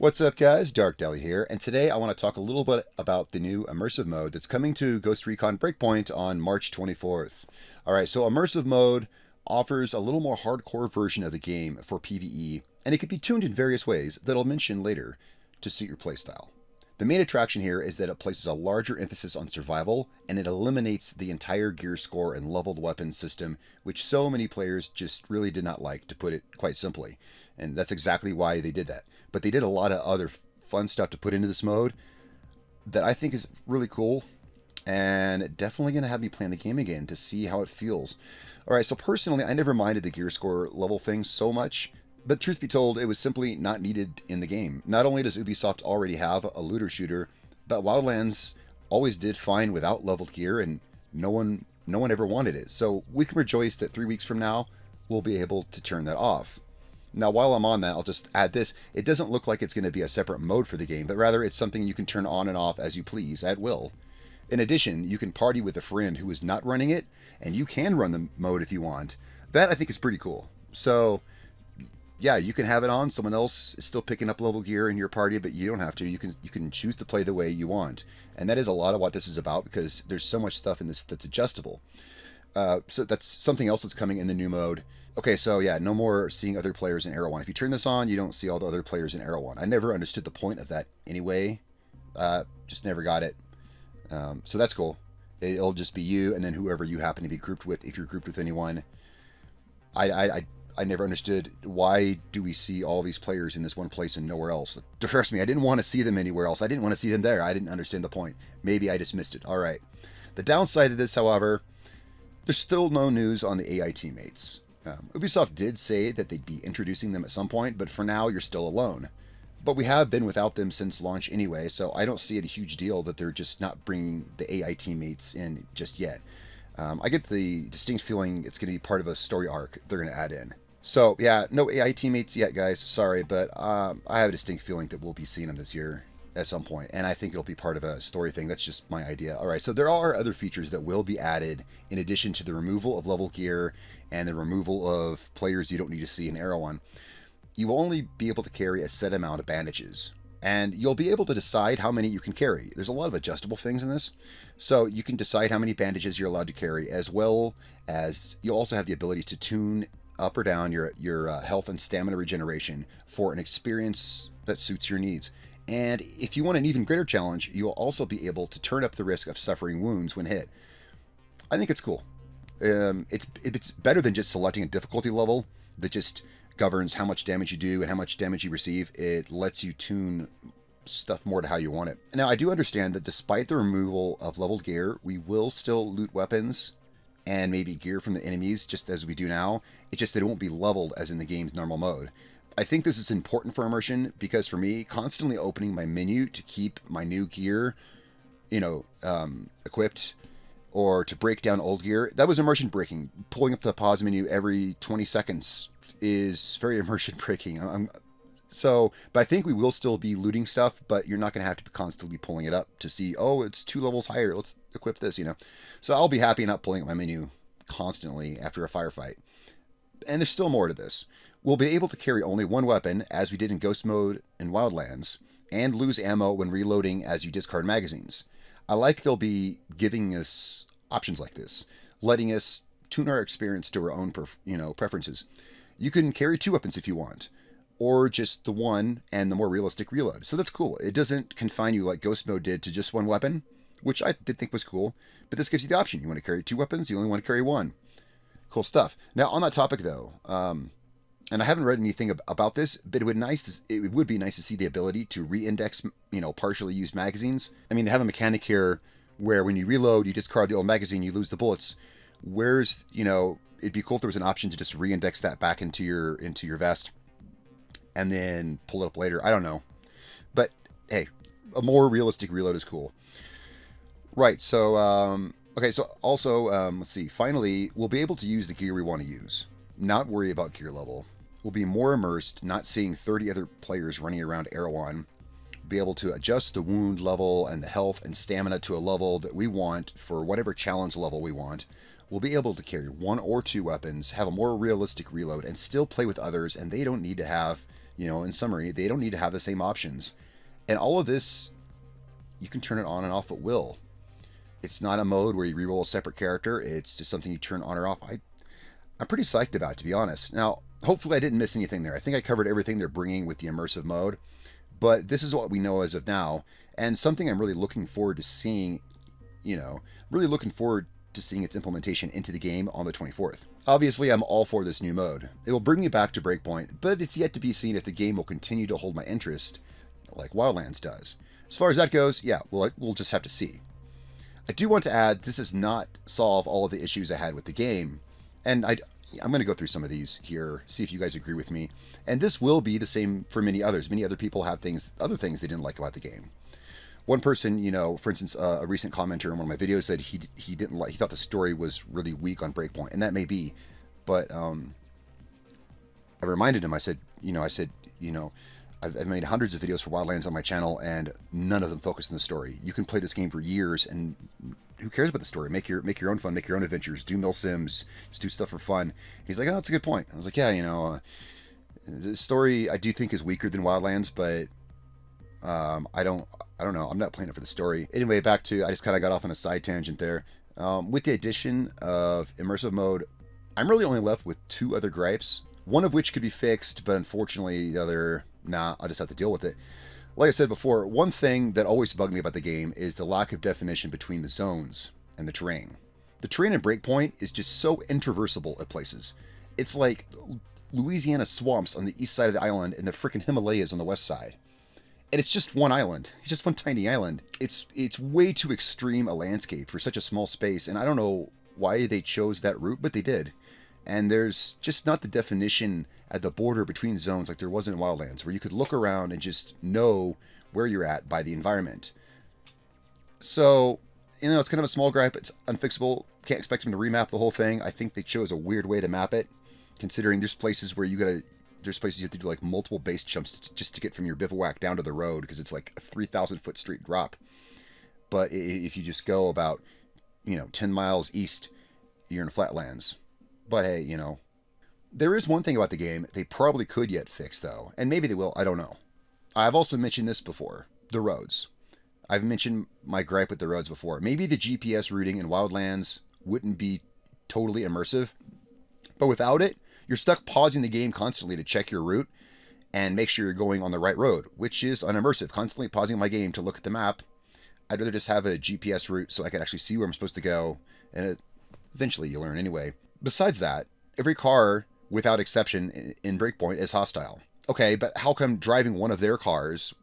What's up, guys? Dark Deli here, and today I want to talk a little bit about the new Immersive Mode that's coming to Ghost Recon Breakpoint on March 24th. Alright, so Immersive Mode offers a little more hardcore version of the game for PvE, and it can be tuned in various ways that I'll mention later to suit your playstyle. The main attraction here is that it places a larger emphasis on survival, and it eliminates the entire gear score and leveled weapons system, which so many players just really did not like, to put it quite simply. And that's exactly why they did that. But they did a lot of other fun stuff to put into this mode that I think is really cool, and definitely going to have me playing the game again to see how it feels. Alright, so personally, I never minded the gear score level thing so much, but truth be told, it was simply not needed in the game. Not only does Ubisoft already have a looter shooter, but Wildlands always did fine without leveled gear, and no one ever wanted it. So we can rejoice that 3 weeks from now, we'll be able to turn that off. Now, while I'm on that, I'll just add this. It doesn't look like it's going to be a separate mode for the game, but rather it's something you can turn on and off as you please, at will. In addition, you can party with a friend who is not running it, and you can run the mode if you want. That, I think, is pretty cool. So, yeah, you can have it on. Someone else is still picking up level gear in your party, but you don't have to. You can choose to play the way you want. And that is a lot of what this is about, because there's so much stuff in this that's adjustable. So that's something else that's coming in the new mode. Okay, so yeah, no more seeing other players in Erewhon. If you turn this on, you don't see all the other players in Erewhon. I never understood the point of that anyway. Just never got it. So that's cool. It'll just be you and then whoever you happen to be grouped with, if you're grouped with anyone. I never understood, why do we see all these players in this one place and nowhere else? Trust me, I didn't want to see them anywhere else. I didn't want to see them there. I didn't understand the point. Maybe I just missed it. All right. The downside of this, however, there's still no news on the AI teammates. Ubisoft did say that they'd be introducing them at some point, but for now you're still alone. But we have been without them since launch anyway, so I don't see it a huge deal that they're just not bringing the AI teammates in just yet. I get the distinct feeling it's going to be part of a story arc they're going to add in. So yeah, no AI teammates yet, guys. Sorry, but I have a distinct feeling that we'll be seeing them this year at some point, and I think it'll be part of a story thing. That's just my idea. All right, so there are other features that will be added in addition to the removal of level gear and the removal of players you don't need to see in Erewhon. You will only be able to carry a set amount of bandages, and you'll be able to decide how many you can carry. There's a lot of adjustable things in this, so you can decide how many bandages you're allowed to carry, as well as you'll also have the ability to tune up or down your health and stamina regeneration for an experience that suits your needs. And if you want an even greater challenge, you will also be able to turn up the risk of suffering wounds when hit. I think it's cool. It's better than just selecting a difficulty level that just governs how much damage you do and how much damage you receive. It lets you tune stuff more to how you want it. Now, I do understand that despite the removal of leveled gear, we will still loot weapons and maybe gear from the enemies just as we do now. It's just that it won't be leveled as in the game's normal mode. I think this is important for immersion, because for me, constantly opening my menu to keep my new gear, equipped, or to break down old gear, that was immersion breaking. Pulling up the pause menu every 20 seconds is very immersion breaking. But I think we will still be looting stuff, but you're not going to have to constantly be pulling it up to see, oh, it's 2 levels higher, let's equip this, So I'll be happy not pulling up my menu constantly after a firefight. And there's still more to this. We'll be able to carry only one weapon, as we did in Ghost Mode and Wildlands, and lose ammo when reloading as you discard magazines. I like they'll be giving us options like this, letting us tune our experience to our own preferences. You can carry 2 weapons if you want, or just the one and the more realistic reload. So that's cool. It doesn't confine you like Ghost Mode did to just one weapon, which I did think was cool, but this gives you the option. You want to carry 2 weapons, you only want to carry 1. Cool stuff. Now, on that topic, though, and I haven't read anything about this, but it would be nice to see the ability to re-index, partially used magazines. I mean, they have a mechanic here where when you reload, you discard the old magazine, you lose the bullets. Whereas, it'd be cool if there was an option to just re-index that back into your vest and then pull it up later. I don't know. But hey, a more realistic reload is cool. Right, so, okay, so also, let's see. Finally, we'll be able to use the gear we want to use. Not worry about gear level. We'll be more immersed, not seeing 30 other players running around Erewhon. Be able to adjust the wound level and the health and stamina to a level that we want for whatever challenge level we want. We'll be able to carry 1 or 2 weapons, have a more realistic reload, and still play with others, and they don't need to have, in summary, they don't need to have the same options. And all of this, you can turn it on and off at will. It's not a mode where you reroll a separate character. It's just something you turn on or off. I'm pretty psyched about it, to be honest. Now, hopefully I didn't miss anything there. I think I covered everything they're bringing with the immersive mode. But this is what we know as of now. And something I'm really looking forward to seeing, really looking forward to seeing its implementation into the game on the 24th. Obviously, I'm all for this new mode. It will bring me back to Breakpoint, but it's yet to be seen if the game will continue to hold my interest like Wildlands does. As far as that goes, yeah, we'll just have to see. I do want to add, this does not solve all of the issues I had with the game, and I'm going to go through some of these here, see if you guys agree with me. And this will be the same for many others. Many other people have other things they didn't like about the game. One person, for instance, a recent commenter in one of my videos said he thought the story was really weak on Breakpoint, and that may be, but I reminded him. I said, I've made hundreds of videos for Wildlands on my channel, and none of them focus on the story. You can play this game for years, and who cares about the story? Make your own fun, make your own adventures, do mil sims, just do stuff for fun. He's like, oh, that's a good point. I was like, yeah, the story I do think is weaker than Wildlands, but I don't know. I'm not playing it for the story. Anyway, back to, I just kind of got off on a side tangent there. With the addition of Immersive Mode, I'm really only left with two other gripes, one of which could be fixed, but unfortunately the other, nah, I'll just have to deal with it. Like I said before, one thing that always bugged me about the game is the lack of definition between the zones and the terrain. The terrain in Breakpoint is just so intraversable at places. It's like Louisiana swamps on the east side of the island and the frickin' Himalayas on the west side. And it's just one island. It's just one tiny island. It's way too extreme a landscape for such a small space, and I don't know why they chose that route, but they did. And there's just not the definition at the border between zones like there was in Wildlands, where you could look around and just know where you're at by the environment. So, it's kind of a small gripe. It's unfixable. Can't expect them to remap the whole thing. I think they chose a weird way to map it, considering there's places where there's places you have to do like multiple base jumps just to get from your bivouac down to the road, because it's like a 3,000 foot straight drop. But if you just go about, 10 miles east, you're in flatlands. But hey, there is one thing about the game they probably could yet fix, though. And maybe they will, I don't know. I've also mentioned this before. The roads. I've mentioned my gripe with the roads before. Maybe the GPS routing in Wildlands wouldn't be totally immersive. But without it, you're stuck pausing the game constantly to check your route and make sure you're going on the right road, which is unimmersive. Constantly pausing my game to look at the map. I'd rather just have a GPS route so I can actually see where I'm supposed to go, and eventually you learn anyway. Besides that, every car, without exception, in Breakpoint is hostile. Okay, but how come driving one of their cars,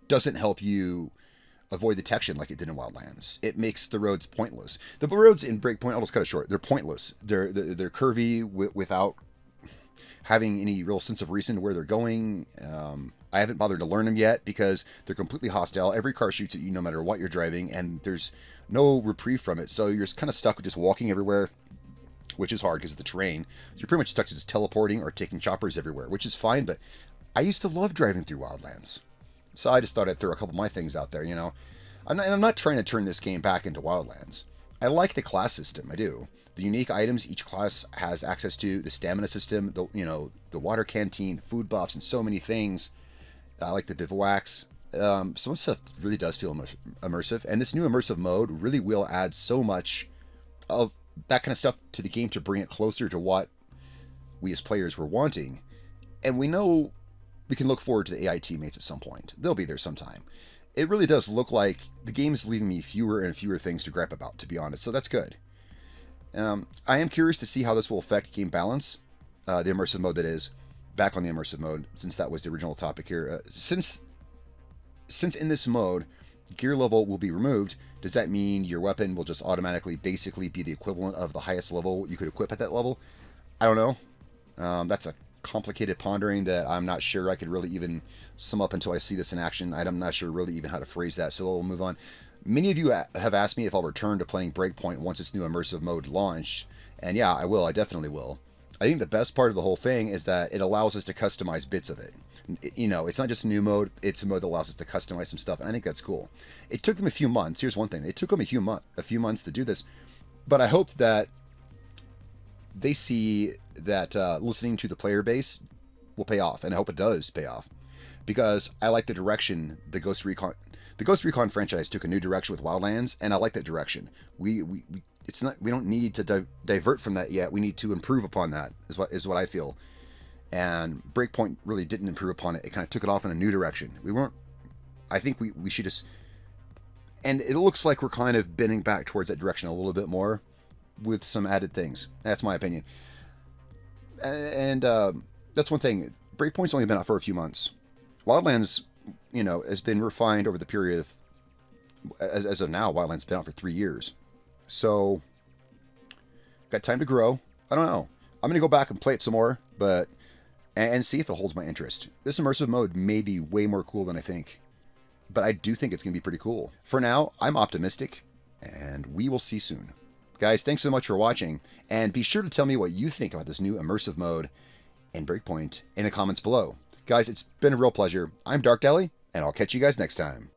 doesn't help you avoid detection like it did in Wildlands? It makes the roads pointless. The roads in Breakpoint, I'll just cut it short, they're pointless. They're curvy without having any real sense of reason to where they're going. I haven't bothered to learn them yet because they're completely hostile. Every car shoots at you no matter what you're driving, and there's no reprieve from it. So you're kind of stuck with just walking everywhere, which is hard because of the terrain. So you're pretty much stuck to just teleporting or taking choppers everywhere, which is fine, but I used to love driving through Wildlands. So I just thought I'd throw a couple of my things out there, I'm not trying to turn this game back into Wildlands. I like the class system, I do. The unique items each class has access to, the stamina system, the water canteen, the food buffs, and so many things. I like the bivouacs. Some stuff really does feel immersive, and this new immersive mode really will add so much of that kind of stuff to the game to bring it closer to what we as players were wanting. And we know we can look forward to the AI teammates at some point. They'll be there sometime. It really does look like the game is leaving me fewer and fewer things to gripe about, to be honest, so that's good. I am curious to see how this will affect game balance, the immersive mode that is, back on the immersive mode, since that was the original topic here. Since in this mode, gear level will be removed, does that mean your weapon will just automatically basically be the equivalent of the highest level you could equip at that level? I don't know. That's a complicated pondering that I'm not sure I could really even sum up until I see this in action. I'm not sure really even how to phrase that, so we'll move on. Many of you have asked me if I'll return to playing Breakpoint once its new immersive mode launched, and yeah, I will. I definitely will. I think the best part of the whole thing is that it allows us to customize bits of it. It's not just a new mode, it's a mode that allows us to customize some stuff, and I think that's cool. It took them a few months. Here's one thing. It took them a few months to do this, but I hope that they see that listening to the player base will pay off, and I hope it does pay off, because I like the direction the Ghost Recon franchise took a new direction with Wildlands, and I like that direction. We don't need to divert from that yet. We need to improve upon that. Is what I feel. And Breakpoint really didn't improve upon it. It kind of took it off in a new direction. I think we should just. And it looks like we're kind of bending back towards that direction a little bit more, with some added things. That's my opinion. And that's one thing. Breakpoint's only been out for a few months. Wildlands, has been refined over the period of, as of now, Wildlands has been out for 3 years. So, got time to grow. I don't know. I'm going to go back and play it some more, and see if it holds my interest. This immersive mode may be way more cool than I think, but I do think it's going to be pretty cool. For now, I'm optimistic, and we will see soon. Guys, thanks so much for watching, and be sure to tell me what you think about this new immersive mode in Breakpoint in the comments below. Guys, it's been a real pleasure. I'm Dark Deli, and I'll catch you guys next time.